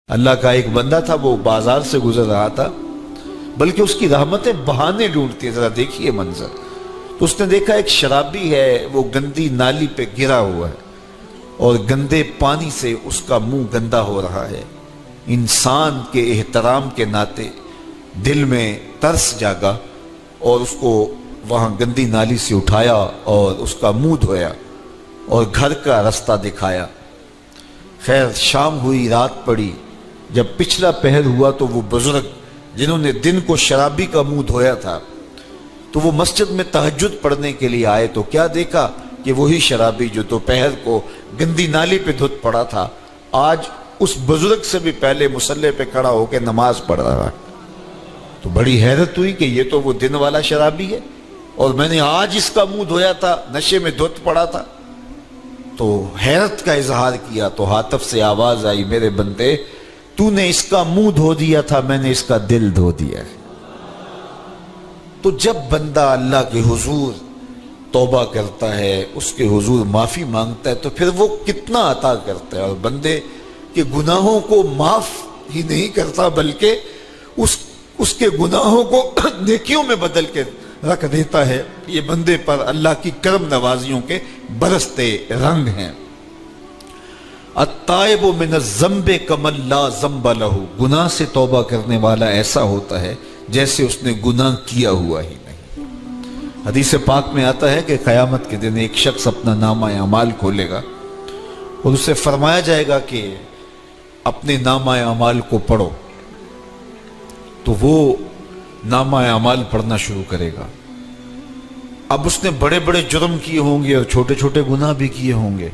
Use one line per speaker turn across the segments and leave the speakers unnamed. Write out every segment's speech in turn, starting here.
اللہ کا ایک بندہ تھا، وہ بازار سے گزر رہا تھا، بلکہ اس کی رحمتیں بہانے ڈھونڈتی ہیں۔ ذرا دیکھیے منظر۔ تو اس نے دیکھا ایک شرابی ہے، وہ گندی نالی پہ گرا ہوا ہے اور گندے پانی سے اس کا منہ گندا ہو رہا ہے۔ انسان کے احترام کے ناطے دل میں ترس جاگا اور اس کو وہاں گندی نالی سے اٹھایا اور اس کا منہ دھویا اور گھر کا رستہ دکھایا۔ خیر شام ہوئی، رات پڑی، جب پچھلا پہر ہوا تو وہ بزرگ جنہوں نے دن کو شرابی کا منہ دھویا تھا تو وہ مسجد میں تہجد پڑھنے کے لیے آئے تو کیا دیکھا کہ وہی شرابی جو دوپہر کو گندی نالی پہ دھت پڑا تھا آج اس بزرگ سے بھی پہلے مصلی پہ کھڑا ہو کے نماز پڑھ رہا ہے۔ تو بڑی حیرت ہوئی کہ یہ تو وہ دن والا شرابی ہے اور میں نے آج اس کا منہ دھویا تھا، نشے میں دھت پڑا تھا۔ تو حیرت کا اظہار کیا تو ہاتف سے آواز آئی، میرے بندے تو نے اس کا منہ دھو دیا تھا، میں نے اس کا دل دھو دیا ہے۔ تو جب بندہ اللہ کے حضور توبہ کرتا ہے، اس کے حضور معافی مانگتا ہے تو پھر وہ کتنا عطا کرتا ہے، اور بندے کے گناہوں کو معاف ہی نہیں کرتا بلکہ اس کے گناہوں کو نیکیوں میں بدل کے رکھ دیتا ہے۔ یہ بندے پر اللہ کی کرم نوازیوں کے برستے رنگ ہیں۔ التائب من الذنب کمن لا ذنب لہ، گناہ سے توبہ کرنے والا ایسا ہوتا ہے جیسے اس نے گناہ کیا ہوا ہی نہیں۔ حدیث پاک میں آتا ہے کہ قیامت کے دن ایک شخص اپنا نامہ اعمال کھولے گا اور اسے فرمایا جائے گا کہ اپنے نامہ اعمال کو پڑھو، تو وہ نامہ اعمال پڑھنا شروع کرے گا۔ اب اس نے بڑے بڑے جرم کیے ہوں گے اور چھوٹے چھوٹے گناہ بھی کیے ہوں گے۔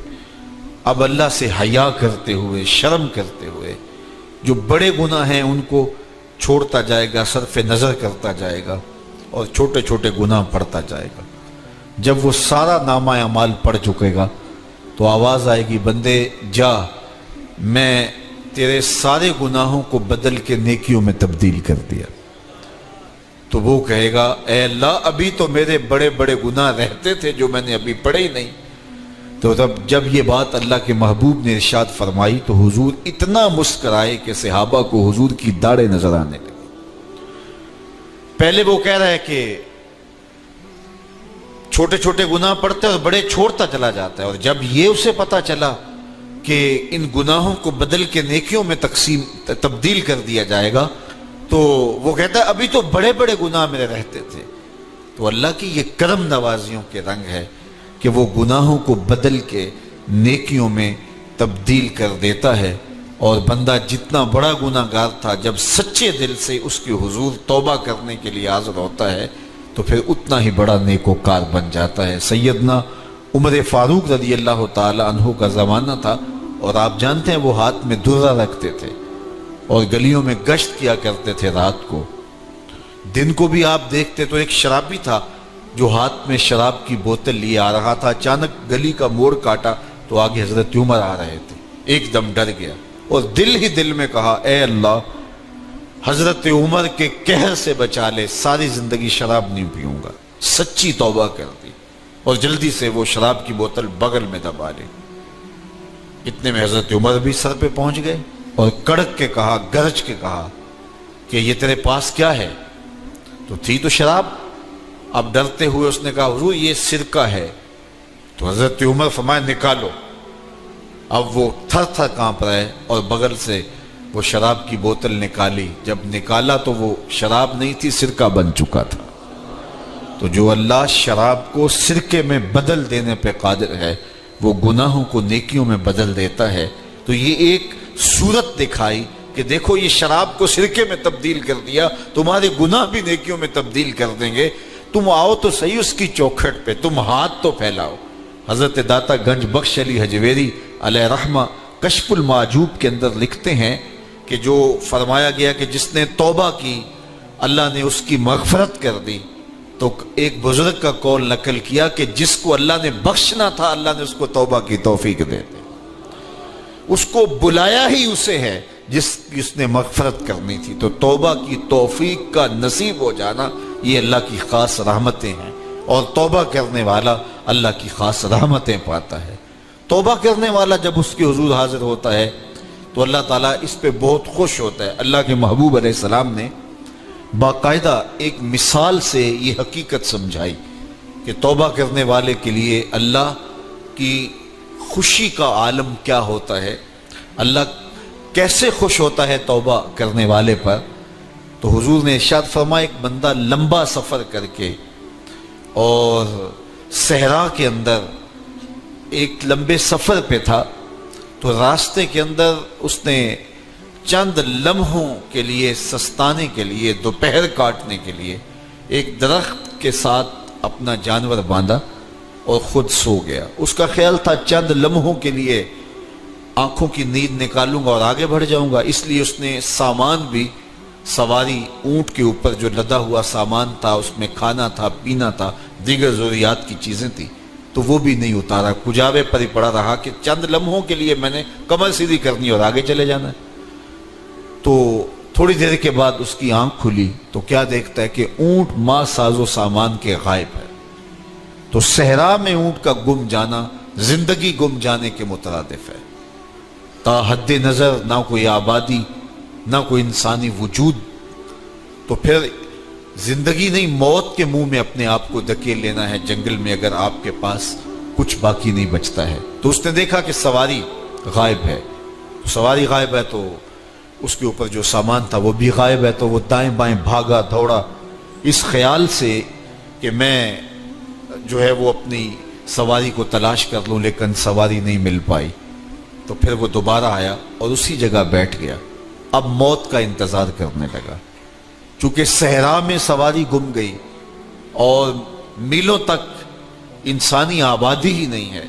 اب اللہ سے حیا کرتے ہوئے، شرم کرتے ہوئے جو بڑے گناہ ہیں ان کو چھوڑتا جائے گا، صرف نظر کرتا جائے گا اور چھوٹے چھوٹے گناہ پڑھتا جائے گا۔ جب وہ سارا نامہ اعمال پڑھ چکے گا تو آواز آئے گی، بندے جا، میں تیرے سارے گناہوں کو بدل کے نیکیوں میں تبدیل کر دیا۔ تو وہ کہے گا، اے اللہ ابھی تو میرے بڑے بڑے گناہ رہتے تھے جو میں نے ابھی پڑھے ہی نہیں۔ تو جب یہ بات اللہ کے محبوب نے ارشاد فرمائی تو حضور اتنا مسکرائے کہ صحابہ کو حضور کی داڑھیں نظر آنے لگی۔ پہلے وہ کہہ رہا ہے کہ چھوٹے چھوٹے گناہ پڑھتے اور بڑے چھوڑتا چلا جاتا ہے، اور جب یہ اسے پتا چلا کہ ان گناہوں کو بدل کے نیکیوں میں تبدیل کر دیا جائے گا تو وہ کہتا ہے ابھی تو بڑے بڑے گناہ میرے رہتے تھے۔ تو اللہ کی یہ کرم نوازیوں کے رنگ ہے کہ وہ گناہوں کو بدل کے نیکیوں میں تبدیل کر دیتا ہے، اور بندہ جتنا بڑا گناہ گار تھا جب سچے دل سے اس کے حضور توبہ کرنے کے لیے حاضر ہوتا ہے تو پھر اتنا ہی بڑا نیکوکار بن جاتا ہے۔ سیدنا عمر فاروق رضی اللہ تعالی عنہ کا زمانہ تھا اور آپ جانتے ہیں وہ ہاتھ میں درہ رکھتے تھے اور گلیوں میں گشت کیا کرتے تھے رات کو۔ دن کو بھی آپ دیکھتے تو ایک شرابی تھا جو ہاتھ میں شراب کی بوتل لیے آ رہا تھا۔ اچانک گلی کا موڑ کاٹا تو آگے حضرت عمر آ رہے تھے، ایک دم ڈر گیا اور دل ہی دل میں کہا، اے اللہ حضرت عمر کے قہر سے بچا لے، ساری زندگی شراب نہیں پیوں گا۔ سچی توبہ کر دی اور جلدی سے وہ شراب کی بوتل بغل میں دبا لی۔ اتنے میں حضرت عمر بھی سر پہ پہنچ گئے اور کڑک کے کہا، گرج کے کہا کہ یہ تیرے پاس کیا ہے؟ تو تھی تو شراب۔ اب ڈرتے ہوئے اس نے کہا، حضور یہ سرکہ ہے۔ تو حضرت عمر فرمایا، نکالو۔ اب وہ تھر تھر کانپ رہے اور بغل سے وہ شراب کی بوتل نکالی۔ جب نکالا تو وہ شراب نہیں تھی، سرکہ بن چکا تھا۔ تو جو اللہ شراب کو سرکے میں بدل دینے پہ قادر ہے وہ گناہوں کو نیکیوں میں بدل دیتا ہے۔ تو یہ ایک صورت دکھائی کہ دیکھو یہ شراب کو سرکے میں تبدیل کر دیا، تمہارے گناہ بھی نیکیوں میں تبدیل کر دیں گے۔ تم آؤ تو صحیح اس کی چوکھٹ پہ، تم ہاتھ تو پھیلاؤ۔ حضرت داتا گنج بخش علی حجویری علیہ رحمہ کشف المعجوب کے اندر لکھتے ہیں کہ جو فرمایا گیا کہ جس نے توبہ کی اللہ نے اس کی مغفرت کر دی، تو ایک بزرگ کا قول نقل کیا کہ جس کو اللہ نے بخشنا تھا اللہ نے اس کو توبہ کی توفیق دے دی۔ اس کو بلایا ہی اسے ہے جس نے مغفرت کرنی تھی۔ تو توبہ کی توفیق کا نصیب ہو جانا یہ اللہ کی خاص رحمتیں ہیں، اور توبہ کرنے والا اللہ کی خاص رحمتیں پاتا ہے۔ توبہ کرنے والا جب اس کے حضور حاضر ہوتا ہے تو اللہ تعالیٰ اس پہ بہت خوش ہوتا ہے۔ اللہ کے محبوب علیہ السلام نے باقاعدہ ایک مثال سے یہ حقیقت سمجھائی کہ توبہ کرنے والے کے لیے اللہ کی خوشی کا عالم کیا ہوتا ہے، اللہ کیسے خوش ہوتا ہے توبہ کرنے والے پر۔ تو حضور نے ارشاد فرمایا ایک بندہ لمبا سفر کر کے اور صحرا کے اندر ایک لمبے سفر پہ تھا، تو راستے کے اندر اس نے چند لمحوں کے لیے سستانے کے لیے، دوپہر کاٹنے کے لیے ایک درخت کے ساتھ اپنا جانور باندھا اور خود سو گیا۔ اس کا خیال تھا چند لمحوں کے لیے آنکھوں کی نیند نکالوں گا اور آگے بڑھ جاؤں گا، اس لیے اس نے سامان بھی سواری اونٹ کے اوپر جو لدا ہوا سامان تھا، اس میں کھانا تھا، پینا تھا، دیگر ضروریات کی چیزیں تھیں، تو وہ بھی نہیں اتارا، کجاوے پر ہی پڑا رہا کہ چند لمحوں کے لیے میں نے کمر سیدھی کرنی اور آگے چلے جانا ہے۔ تو تھوڑی دیر کے بعد اس کی آنکھ کھلی تو کیا دیکھتا ہے کہ اونٹ ماں ساز و سامان کے غائب ہے۔ تو صحرا میں اونٹ کا گم جانا زندگی گم جانے کے مترادف ہے۔ تا حد نظر نہ کوئی آبادی، نہ کوئی انسانی وجود، تو پھر زندگی نہیں موت کے منہ میں اپنے آپ کو دھکیل لینا ہے جنگل میں، اگر آپ کے پاس کچھ باقی نہیں بچتا ہے۔ تو اس نے دیکھا کہ سواری غائب ہے، سواری غائب ہے تو اس کے اوپر جو سامان تھا وہ بھی غائب ہے، تو وہ دائیں بائیں بھاگا دوڑا اس خیال سے کہ میں جو ہے وہ اپنی سواری کو تلاش کر لوں، لیکن سواری نہیں مل پائی۔ تو پھر وہ دوبارہ آیا اور اسی جگہ بیٹھ گیا، اب موت کا انتظار کرنے لگا۔ چونکہ صحرا میں سواری گم گئی اور میلوں تک انسانی آبادی ہی نہیں ہے،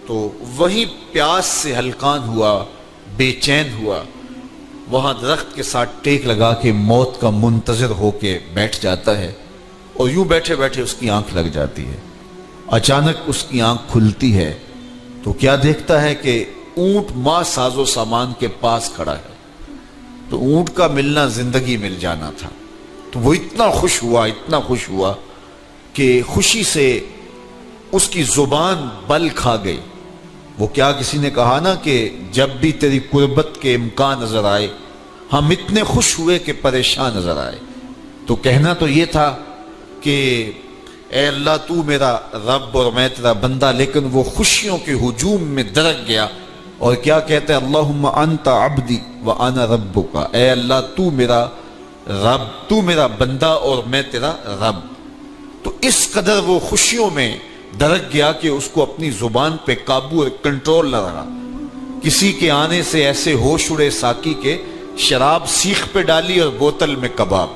تو وہیں پیاس سے ہلکان ہوا، بے چین ہوا، وہاں درخت کے ساتھ ٹیک لگا کے موت کا منتظر ہو کے بیٹھ جاتا ہے، اور یوں بیٹھے بیٹھے اس کی آنکھ لگ جاتی ہے۔ اچانک اس کی آنکھ کھلتی ہے تو کیا دیکھتا ہے کہ اونٹ ماں ساز و سامان کے پاس کھڑا ہے۔ تو اونٹ کا ملنا زندگی مل جانا تھا، تو وہ اتنا خوش ہوا کہ خوشی سے اس کی زبان بل کھا گئی۔ وہ کیا کسی نے کہا نا کہ جب بھی تیری قربت کے امکان نظر آئے ہم اتنے خوش ہوئے کہ پریشان نظر آئے۔ تو کہنا تو یہ تھا کہ اے اللہ تو میرا رب اور میں تیرا بندہ، لیکن وہ خوشیوں کے ہجوم میں درک گیا اور کیا کہتا ہے، اللہم انت عبدی وانا ربک، اے اللہ تو میرا رب، تو میرا بندہ اور میں تیرا رب۔ تو اس قدر وہ خوشیوں میں درک گیا کہ اس کو اپنی زبان پہ قابو اور کنٹرول نہ رہا۔ کسی کے آنے سے ایسے ہوش اڑے ساقی کے، شراب سیخ پہ ڈالی اور بوتل میں کباب۔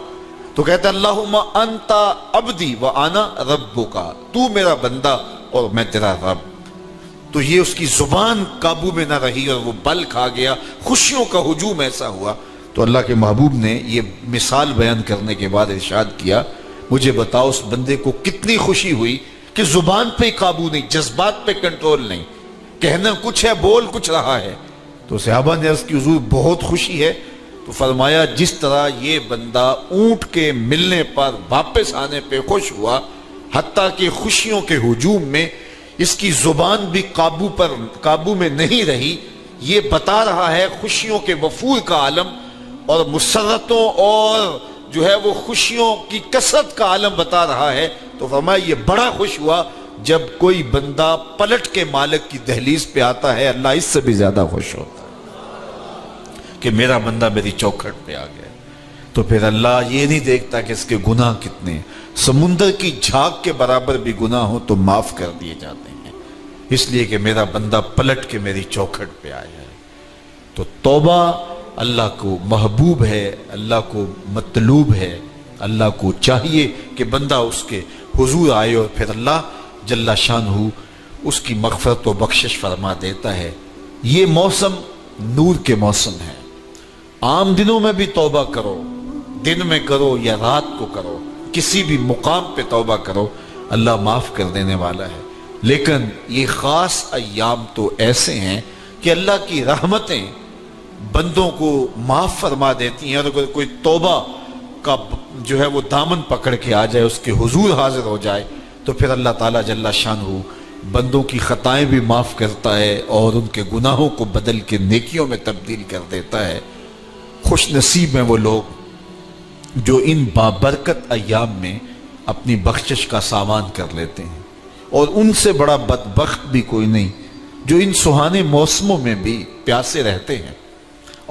تو کہتا ہے اللہم انت عبدی وانا ربک، تو میرا بندہ اور میں تیرا رب۔ تو یہ اس کی زبان قابو میں نہ رہی اور وہ بل کھا گیا، خوشیوں کا ہجوم ایسا ہوا۔ تو اللہ کے محبوب نے یہ مثال بیان کرنے کے بعد ارشاد کیا، مجھے بتاؤ اس بندے کو کتنی خوشی ہوئی کہ زبان پہ قابو نہیں، جذبات پہ کنٹرول نہیں، کہنا کچھ ہے بول کچھ رہا ہے۔ تو صحابہ نے عرض کی حضور بہت خوشی ہے۔ تو فرمایا جس طرح یہ بندہ اونٹ کے ملنے پر واپس آنے پہ خوش ہوا، حتیٰ کہ خوشیوں کے ہجوم میں اس کی زبان بھی قابو میں نہیں رہی، یہ بتا رہا ہے خوشیوں کے وفور کا عالم اور مسرتوں اور جو ہے وہ خوشیوں کی کثرت کا عالم بتا رہا ہے۔ تو فرمایا یہ بڑا خوش ہوا جب کوئی بندہ پلٹ کے مالک کی دہلیز پہ آتا ہے، اللہ اس سے بھی زیادہ خوش ہوتا ہے کہ میرا بندہ میری چوکھٹ پہ آ گیا۔ تو پھر اللہ یہ نہیں دیکھتا کہ اس کے گناہ کتنے ہیں، سمندر کی جھاگ کے برابر بھی گناہ ہو تو معاف کر دیے جاتے ہیں، اس لیے کہ میرا بندہ پلٹ کے میری چوکھٹ پہ آیا ہے۔ تو توبہ اللہ کو محبوب ہے، اللہ کو مطلوب ہے، اللہ کو چاہیے کہ بندہ اس کے حضور آئے اور پھر اللہ جل شانہ اس کی مغفرت و بخشش فرما دیتا ہے۔ یہ موسم نور کے موسم ہے، عام دنوں میں بھی توبہ کرو، دن میں کرو یا رات کو کرو، کسی بھی مقام پہ توبہ کرو، اللہ معاف کر دینے والا ہے۔ لیکن یہ خاص ایام تو ایسے ہیں کہ اللہ کی رحمتیں بندوں کو معاف فرما دیتی ہیں، اور اگر کوئی توبہ کا جو ہے وہ دامن پکڑ کے آ جائے، اس کے حضور حاضر ہو جائے، تو پھر اللہ تعالیٰ جل شانہ بندوں کی خطائیں بھی معاف کرتا ہے اور ان کے گناہوں کو بدل کے نیکیوں میں تبدیل کر دیتا ہے۔ خوش نصیب ہیں وہ لوگ جو ان بابرکت ایام میں اپنی بخشش کا سامان کر لیتے ہیں، اور ان سے بڑا بدبخت بھی کوئی نہیں جو ان سہانے موسموں میں بھی پیاسے رہتے ہیں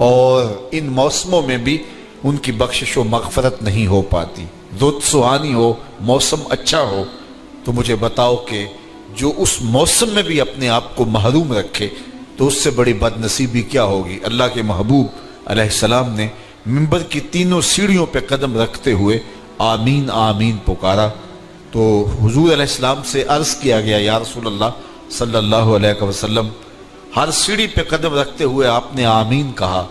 اور ان موسموں میں بھی ان کی بخشش و مغفرت نہیں ہو پاتی۔ رت سہانی ہو، موسم اچھا ہو، تو مجھے بتاؤ کہ جو اس موسم میں بھی اپنے آپ کو محروم رکھے تو اس سے بڑی بد نصیبی کیا ہوگی۔ اللہ کے محبوب علیہ السلام نے منبر کی تینوں سیڑھیوں پہ قدم رکھتے ہوئے آمین آمین پکارا، تو حضور علیہ السلام سے عرض کیا گیا یا رسول اللہ صلی اللہ علیہ وسلم، ہر سیڑھی پہ قدم رکھتے ہوئے آپ نے آمین کہا،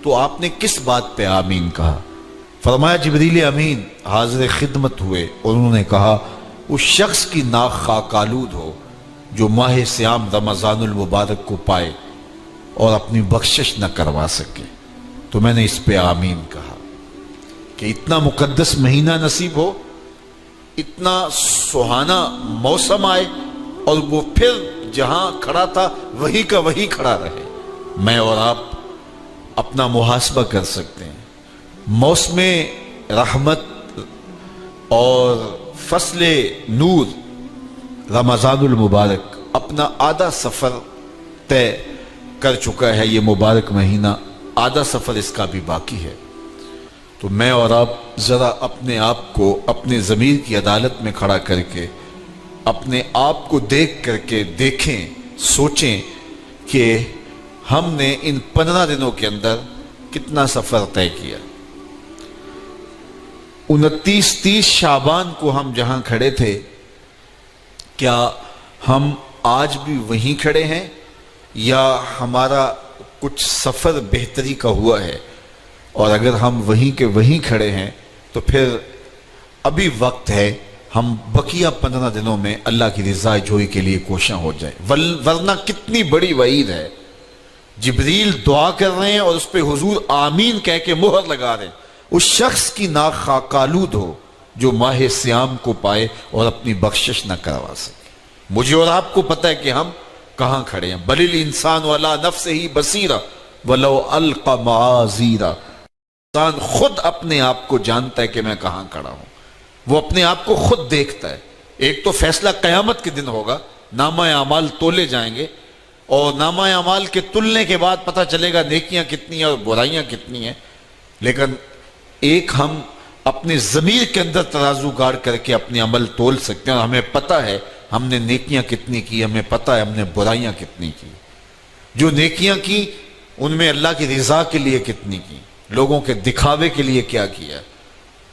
تو آپ نے کس بات پہ آمین کہا؟ فرمایا جبریل امین حاضر خدمت ہوئے اور انہوں نے کہا اس شخص کی ناک خاک آلود ہو جو ماہ صیام رمضان المبارک کو پائے اور اپنی بخشش نہ کروا سکے۔ تو میں نے اس پہ آمین کہا کہ اتنا مقدس مہینہ نصیب ہو، اتنا سہانا موسم آئے اور وہ پھر جہاں کھڑا تھا وہی کا وہی کھڑا رہے۔ میں اور آپ اپنا محاسبہ کر سکتے ہیں۔ موسم رحمت اور فصل نور رمضان المبارک اپنا آدھا سفر طے کر چکا ہے، یہ مبارک مہینہ آدھا سفر اس کا بھی باقی ہے۔ تو میں اور آپ ذرا اپنے آپ کو اپنے ضمیر کی عدالت میں کھڑا کر کے اپنے آپ کو دیکھ کر کے دیکھیں، سوچیں کہ ہم نے ان 15 دنوں کے اندر کتنا سفر طے کیا۔ 29-30 شعبان کو ہم جہاں کھڑے تھے، کیا ہم آج بھی وہیں کھڑے ہیں یا ہمارا کچھ سفر بہتری کا ہوا ہے؟ اور اگر ہم وہیں کے وہیں کھڑے ہیں تو پھر ابھی وقت ہے، ہم بقیہ 15 دنوں میں اللہ کی رضا جوئی کے لیے کوشاں ہو جائیں، ورنہ کتنی بڑی وعید ہے۔ جبریل دعا کر رہے ہیں اور اس پہ حضور آمین کہہ کے مہر لگا رہے ہیں، اس شخص کی ناک خاک آلود ہو جو ماہ صیام کو پائے اور اپنی بخشش نہ کروا سکے۔ مجھے اور آپ کو پتہ ہے کہ ہم کہاں کھڑے ہیں۔ بل الانسان علی نفسہ بصیرہ ولو القی معاذیرہ، انسان خود اپنے آپ کو جانتا ہے کہ میں کہاں کھڑا ہوں، وہ اپنے آپ کو خود دیکھتا ہے۔ ایک تو فیصلہ قیامت کے دن ہوگا، نامہ اعمال تولے جائیں گے اور نامہ اعمال کے تلنے کے بعد پتہ چلے گا نیکیاں کتنی ہیں اور برائیاں کتنی ہیں۔ لیکن ایک ہم اپنے ضمیر کے اندر ترازو گاڑ کر کے اپنے عمل تول سکتے ہیں اور ہمیں پتہ ہے ہم نے نیکیاں کتنی کی، ہمیں پتہ ہے ہم نے برائیاں کتنی کی۔ جو نیکیاں کی ان میں اللہ کی رضا کے لیے کتنی کی، لوگوں کے دکھاوے کے لیے کیا کیا،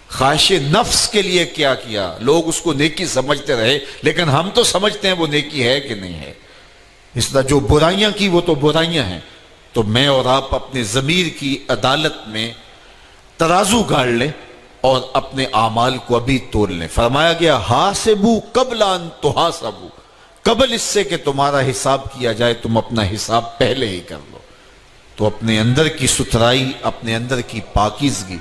خواہش نفس کے لیے کیا کیا، لوگ اس کو نیکی سمجھتے رہے لیکن ہم تو سمجھتے ہیں وہ نیکی ہے کہ نہیں ہے۔ اس طرح جو برائیاں کی وہ تو برائیاں ہیں۔ تو میں اور آپ اپنے ضمیر کی عدالت میں ترازو گاڑ لیں اور اپنے اعمال کو ابھی تول لیں۔ فرمایا گیا حاسبوا قبل ان تحاسبوا، قبل اس سے کہ تمہارا حساب کیا جائے تم اپنا حساب پہلے ہی کر لو۔ تو اپنے اندر کی ستھرائی، اپنے اندر کی پاکیزگی